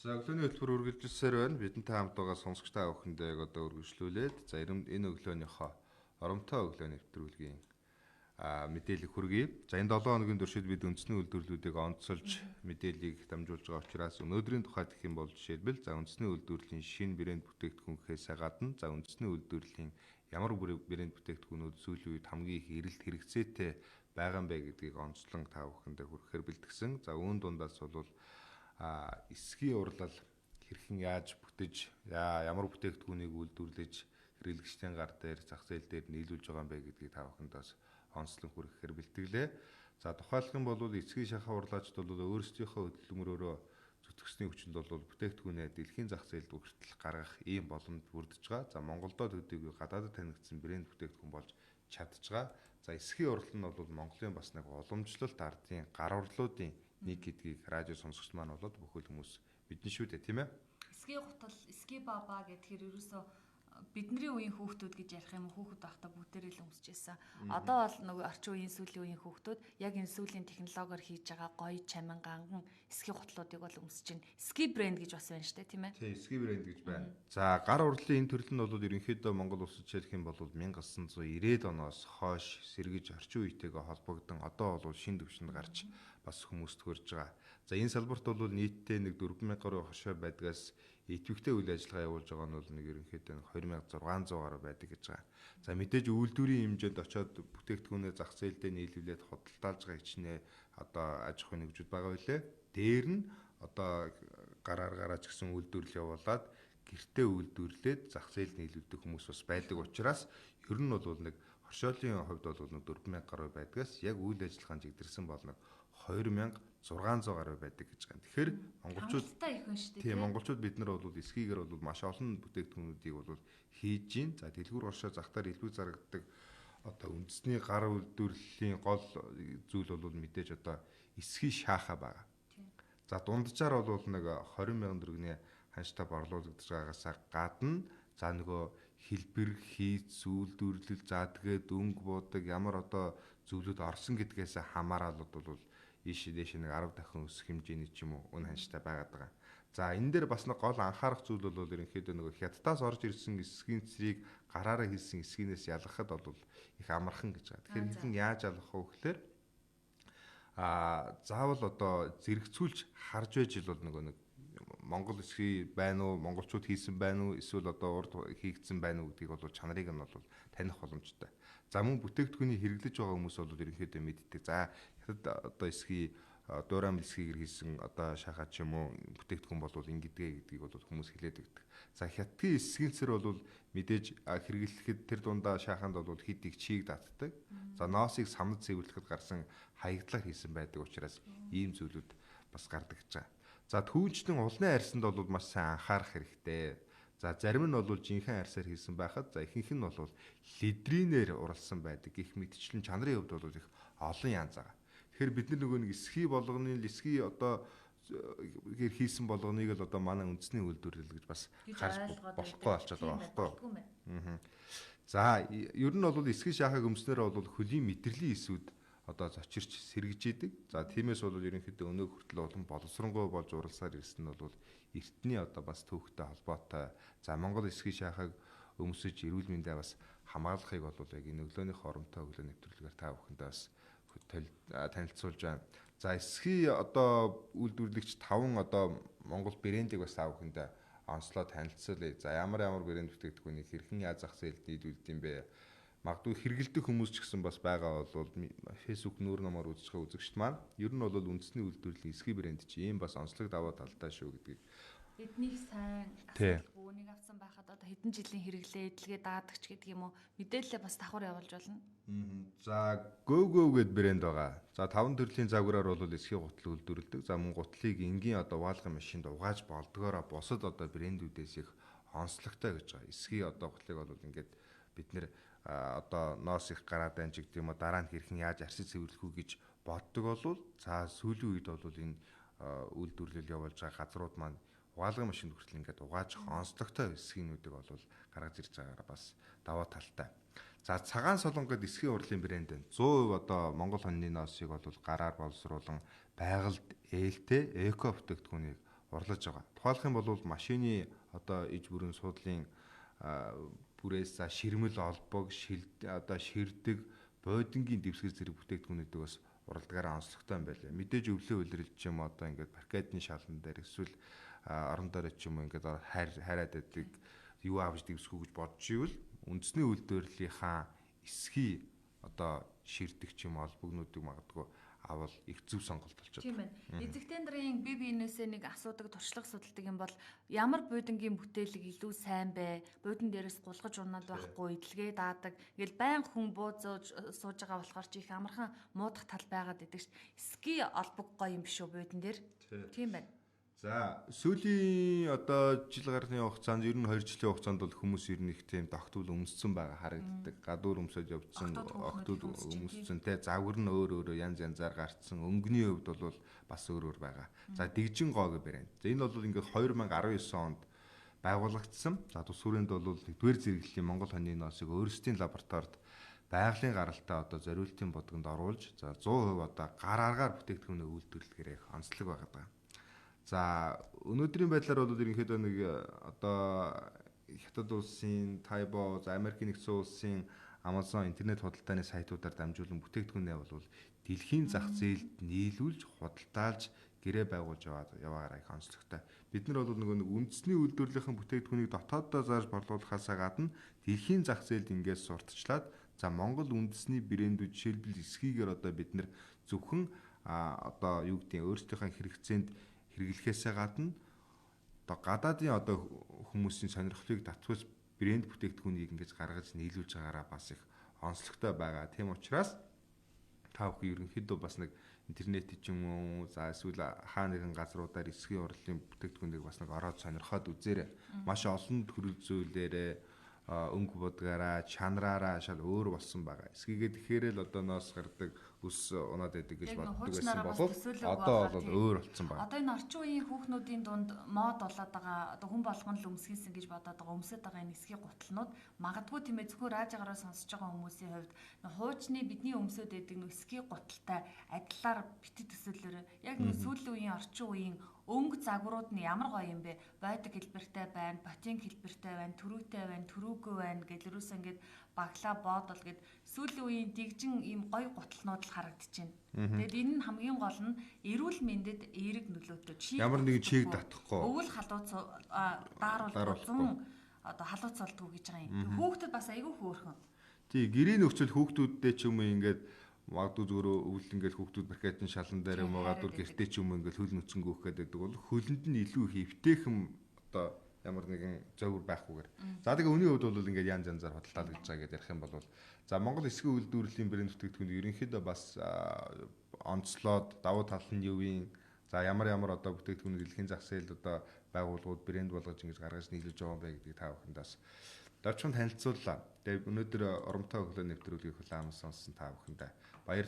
За өглөөний хөтөлбөр үргэлжилсээр байна. Бидэнтэй хамт байгаа сонсогч та бүхэндээ одоо үргэлжлүүлээд энэ өглөөнийхөө оромтой өглөөний нэвтрүүлгийн мэдээлэл хүргэе. За энэ 7 хоногийн туршид бид үндэсний үйлдвэрлэлүүдийг онцолж мэдээллийг дамжуулж байгаа учраас өнөөдрийн тухайд гэх юм бол жишээлбэл үндэсний үйлдвэрлэлийн шинэ брэнд бүтээгдэхүүнээс гадна үндэсний үйлдвэрлэлийн ямар брэнд бүтээгдэхүүнүүд сүүлийн үед хамгийн их эрэлт хэрэгцээтэй байгаа юм бэ гэдгийг онцлон та бүхэндээ хүргэхээр бэлтгэсэн. За үүн дундаас бол эсгийн урлал хэрхэн яаж бүтэж ямар бүтээгдэхүүнийг үйлдвэрлэж хэрэглэгчдийн гар дээр зах зээл дээр нийлүүлж байгаа юм бэ гэдгийг та бүхэндээ онцлон хүргэхээр бэлтгэлээ. За тухайлх юм бол эсгийн шахаа урлаачд бол өөрсдийнхөө хөдөлмөрөөрөө зүтгэсний хүчинд бол бүтээгдэхүүнээ дэлхийн зах зээлд хүртэл гаргах ийм боломж бүрдэж байгаа. За Монголдо төдийгүй гадаадд танигдсан брэнд бүтээгдэхүүн болж чадж байгаа. За эсгийн урлал нь бол Монголын бас нэг уламжлалт ардын гар урлалуудын нэг гэдгийг радио сонсогч маань болоод бүхэл хүмүүс мэднэ шүү дээ, тийм ээ. Эсгийн гутал, эсгийн баба гэдгээр ерөөсөө бидний үеийн хүүхдүүд гэж ярих юм хүүхэд байхдаа бүгдээрээ л өмсөжсэн. Одоо бол нөгөө орчин үеийн сүүлийн үеийн хүүхдүүд яг энэ сүүлийн технологиор хийж байгаа гоё чамин ганган эсгийн гутлуудыг бол өмсөж байна. Ski брэнд гэж бас байна шүү дээ, тийм ээ. Тийм, ski брэнд гэж байна. За гар урлалын энэ төрөл нь бол ерөнхийдөө Монгол улсад жишээлх юм бол 1990-ад оноос хойш сэргэж орчин үетэйгээ холбогдсон одоо бол шинэ төвшөнд гарч бас хүмүүст хүрж байгаа. За энэ салбарт бол нийтдээ нэг 4,000 гаруй хошоо байдгаас идэвхтэй үйл ажиллагаа явуулж байгаа нь бол нэг ерөнхийдөө 2600 гаруй байдаг гэж байгаа. За мэдээж үйлдвэрийн хэмжээнд очиод бүтээгдэхүүнээ зах зээлдээ нийлүүлээд худалдаалж байгаа хичнээн одоо аж ахуйн нэгжүүд байгаа байлээ. Дээр нь одоо гараач гэсэн үйлдвэрлэл явуулаад гэртээ үйлдвэрлээд зах зээлд нийлүүлдэг хүмүүс бас байдаг учраас ер нь бол нэг хоршоолын хувьд бол 4000 гаруй байдгаас яг үйл ажиллагаанд жигдэрсэн бол нэг 2600 гаруй байдаг гэж байна. Тэгэхээр монголчууд бид нар бол эсгийгээр бол маш олон бүтээгдэхүүнүүдийг бол хийж гин. За дэлгүүр оршоо захтаар илүү зарагддаг одоо үндэсний гар үйлдвэрлэлийн гол зүйл бол мэдээж одоо эсгийн шааха байгаа. За дунджаар бол нэг 20,000 төгрөгийн ханштай борлуулагдаж байгаагаас гадна за нөгөө хэлбэр хийц үйлдвэрлэл за тэгээд өнгө буудаг ямар одоо зүйлүүд орсон гэдгээс хамаарал бол ийш дээш нэг 10 дахин өсөх хэмжээний ч юм уу үн ханштай байгаад байгаа. За энэ дээр бас нэг гол анхаарах зүйл бол ерөнхийдөө нөгөө хятадаас орж ирсэн эсгийн цэрийг гараараа хийсэн эсгийнээс ялгахад бол их амархан гэж байгаа. Тэгэхээр хэдэн яаж ялгах вэ гэхээр заавал одоо зэрэгцүүлж харж байж л бол нөгөө нэг Монгол эсгий байна уу, монголчууд хийсэн байна уу, эсвэл одоо урд хийгдсэн байна уу гэдгийг бол чанарыг нь бол таних боломжтой. За мөн бүтээгдэхүүний хэрэглэж байгаа хүмүүс бол ерөнхийдөө мэддэг. За хятад одоо эсгий дуурайм эсгийгээр хийсэн одоо шахаа ч юм уу бүтээгдэхүүн бол ингэдэг гэдгийг бол хүмүүс хэлээд өгдөг. За хятадын эсгийн цэр бол мэдээж хэрэглэхэд тэр дундаа шахаанд бол хэд их чийг татдаг. За ноосыг самнад цэвэрлэхэд гарсан хаягдлаар хийсэн байдаг учраас ийм зүйлүүд бас гардаг гэж байгаа. За түүнчлэн улны арьсанд бол маш сайн анхаарах хэрэгтэй. За зарим нь бол жинхэнэ арьсаар хийсэн байхад за ихэнх нь бол лидринээр уралсан байдаг. Их мэдчлэн чанарын хувьд бол их олон янз байгаа. Тэгэхээр бид нар нөгөө нэг эсгий одоо хийсэн болгоныг л одоо манай үндэсний үйлдвэрлэл гэж бас харж болохгүй болчиход байгаа байхгүй. За ер нь бол эсгий шахаг өмснөр бол хөлийн мэдрэлийн эсүүд одоо зочирч сэргэж идэг. За тиймээс бол ерөнхийдөө өнөө хүртэл олон боловсронгуй болж уралсаар ирсэн нь бол эртний одоо бас төвхтэй холбоотой. За Монгол эсгийн шахаг өмсөж эрүүл мэндээ бас хамгаалахыг бол яг энэ өглөөнийх оромтой өглөө нэвтрүүлгээр та бүхэндээ бас танилцуулж байна. За эсгийн одоо үйлдвэрлэгч 5 одоо Монгол брэндийг бас та бүхэндээ онцлоо танилцуулъя. За ямар брэнд бүтээгдэхүүнийг хэрхэн яаж зах зээлд нийлүүлдэг юм бэ? Магадгүй хэрэгэлдэг хүмүүс ч гэсэн бас байгаа бол Facebook нүүр номоор үзэж байгаа үзэгчд маань ер нь бол үндэсний үйлдвэрлэлийн эсгийн брэнд чи ийм бас онцлог даваа талтай шүү гэдгийг эднийг сайн асуудалгүй үнийг авсан байхад одоо хэдэн жилийн хэрэглээ эдлэгээ даадагч гэдэг юм уу мэдээлэлээ бас давхар явуулж болно. За Go гэд брэнд байгаа. За 5 төрлийн загвараар бол эсгийн гутал үйлдвэрлэдэг. За мөн гутлыг энгийн одоо угаалгын машинд угааж болдгоороо бусад одоо брэндүүдээс их онцлогтой гэж байгаа. Эсгийн одоо гутлыг бол ингээд бид нэр одоо ноос их гараад байна ч гэдэг юм уу дараа нь хэрхэн яаж арсыг цэвэрлэх үү гэж боддог болвол за сүүлийн үед бол энэ үйлдвэрлэл явуулж байгаа газрууд маань угаалгын машинд хүртэл ингээд угааж онцлогтой эсгийнүүдийг бол гаргаж ирж байгаагаар бас даваа талтай. За цагаан солонгод эсгийн урлын брэнд байна. 100% одоо Монгол хоньны ноосыг бол гараар боловсруулан байгальд ээлтэй эко бүтээгдэхүүнийг орлож байгаа. Тухайлх юм бол машины одоо иж бүрэн суудлын бүрээс ширмэл олбог, одоо ширдэг, буудангийн дэвсгэр зэрэг бүтээгдэхүүнүүдийг бас уралдагаараа онцлогтой юм байлаа. Мэдээж өвлөө үлрэл ч юм одоо ингээд паркетны шалан дээр эсвэл орон доор ч юм ингээд хайраад байдаг юу авч дэвсгүү гэж бодж ивэл үндэсний үйлдвэрлэлийнхаа эсхий одоо ширдэг ч юм олбогнуудыг магадгүй авал их зөв сонголт болчиход. Тийм байна. Эзэг тендерийн бие биенээсээ нэг асуудаг туршлага судалдаг юм бол ямар буудангийн бүтээлэг илүү сайн бэ? Буудан дээрээс гулгаж унаад байхгүй, идэлгээ даадаг. Ингээл байн хүн бууз сууж байгаа болохоор чи их амархан муудах тал байгаад идэг ш. Ски олбог гоё юм биш үү буудан дээр? Тийм байна. За сүүлийн одоо жил гарны хугацаанд ер нь 2 жилийн хугацаанд бол хүмүүс ер нь их тийм тогтвол өмссөн байгаа харагддаг. Гадуур өмсөж явцсан, октод өмссөн те загвар нь өөр янз янзаар гарцсан. Өнгөний хувьд бол бас өөр байгаа. За дэгжин гоо гэх брэнд. За энэ бол ингээд 2019 онд байгуулагдсан. За тус хүрээнд бол 1-р зэрэглэлийн Монгол хоньны ноосыг өөрсдийн лабораторид байгалийн гаралтай одоо зориултын бодгонд оруулж за 100% одоо гар аргаар бүтээгдэхүүнээ үйлдвэрлэхээр их онцлог байгаа. За өнөөдрийн байдлаар бол ерөнхийдөө нэг одоо Хятад улсын Тайбо, за Америкийн нэгдсэн улсын Amazon интернет худалдааны сайтуудаар дамжуулан бүтээгдэхүүнээ бол дэлхийн зах зээлд нийлүүлж, худалдаалж, гэрээ байгуулж яваагаараа их онцлогтой. Бид нар бол нэг үндэсний үйлдвэрлэлийн бүтээгдэхүүнийг дотооддоо зааж борлуулахаасаа гадна дэлхийн зах зээлд ингээд сурталчлаад за Монгол үндэсний брэндүүд жишээлбэл эсхийгээр одоо бид нар зөвхөн одоо юу гэдэг өөрсдийнхөө хэрэгцээнд хэрэглэхээсээ гадна одоо гадаадын одоо хүмүүсийн сонирхлыг татвас брэнд бүтээгдэхүүнийг ингэж гаргаж нийлүүлж байгаараа бас их онцлогтой байгаа. Тийм учраас та бүхэн ерөнхийдөө бас нэг интернет ч юм уу за эсвэл хаа нэгэн газруудаар эсхий урлын бүтээгдэхүүнийг бас нэг ороод сонирхоод үзээрэй. Маш олон төрөл зүйлээрээ өнгө будгаараа, чанараараа шал өөр болсон байгаа. Эсгийгээ тэгэхээр л одоо ноос гардаг, өс унаад байдаг гэж боддог байсан бол одоо бол өөр болсон байна. Одоо энэ орчин үеийн хүүхнүүдийн дунд мод болоод байгаа, одоо хүн болгон л өмсгийсэн гэж бодоод байгаа, өмсөд байгаа энэ эсгийн гутлнууд магадгүй тийм ээ зөвхөн радиогаараа сонсож байгаа хүмүүсийн хувьд хуучны бидний өмсөд байдаг нөх эсгийн гуталтай адилаар бити төсөөлөөрэй. Яг нэг сүүлийн үеийн орчин үеийн өнгө загварууд нь ямар гоё юм бэ? Байдаг хэлбэртэй байна, ботинг хэлбэртэй байна, төрүүтэй байна, төрүүгүй байна гэл ерөөсөө ингээд баглаа боодол гэд сүүлийн үеийн дэгжин ийм гоё гутлнууд л харагдчихэв. Тэгэд энэ нь хамгийн гол нь эрүүл мэндэд эерэг нөлөөтэй. Ямар нэгэн чийг татахгүй. Өвөл халууц daarуулсан одоо халууц болдгоо гэж байгаа юм. Хүүхдэд бас айгүй хөөрхөн. Тий, гэрээ нөхцөл хүүхдүүдтэй ч юм уу ингээд магадгүй зүгээр өвөл ингээд хүүхдүүд маркетын шалан дээр юм уу гадуур гэртээ ч юм уу ингээд хөл нүцэнгүүх гэдэг бол хөлөнд нь илүү хэвтэйхэн одоо ямар нэгэн зөвөр байхгүйгээр. За тэгээ өний хувьд бол ингээд янз янзаар худалдаал гэж байгаа гэдээ ярих юм бол за Монгол эсгэн үйлдвэрлэлийн брэнд бүтээгдэхүүн ерөнхийдөө бас онцлоод давуу тал нь юу юм. За ямар одоо бүтээгдэхүүн дэлхийн зах зээлд одоо байгууллагууд брэнд болгож ингэж гаргаж нийлүүлж байгаа юм бэ гэдгийг та бүхэндээ дөрвөн танилцууллаа. Тэгээ өнөөдөр оромтой өглөө нэвтрүүлгийг хүлээн авсан та бүхэндээ баярлалаа.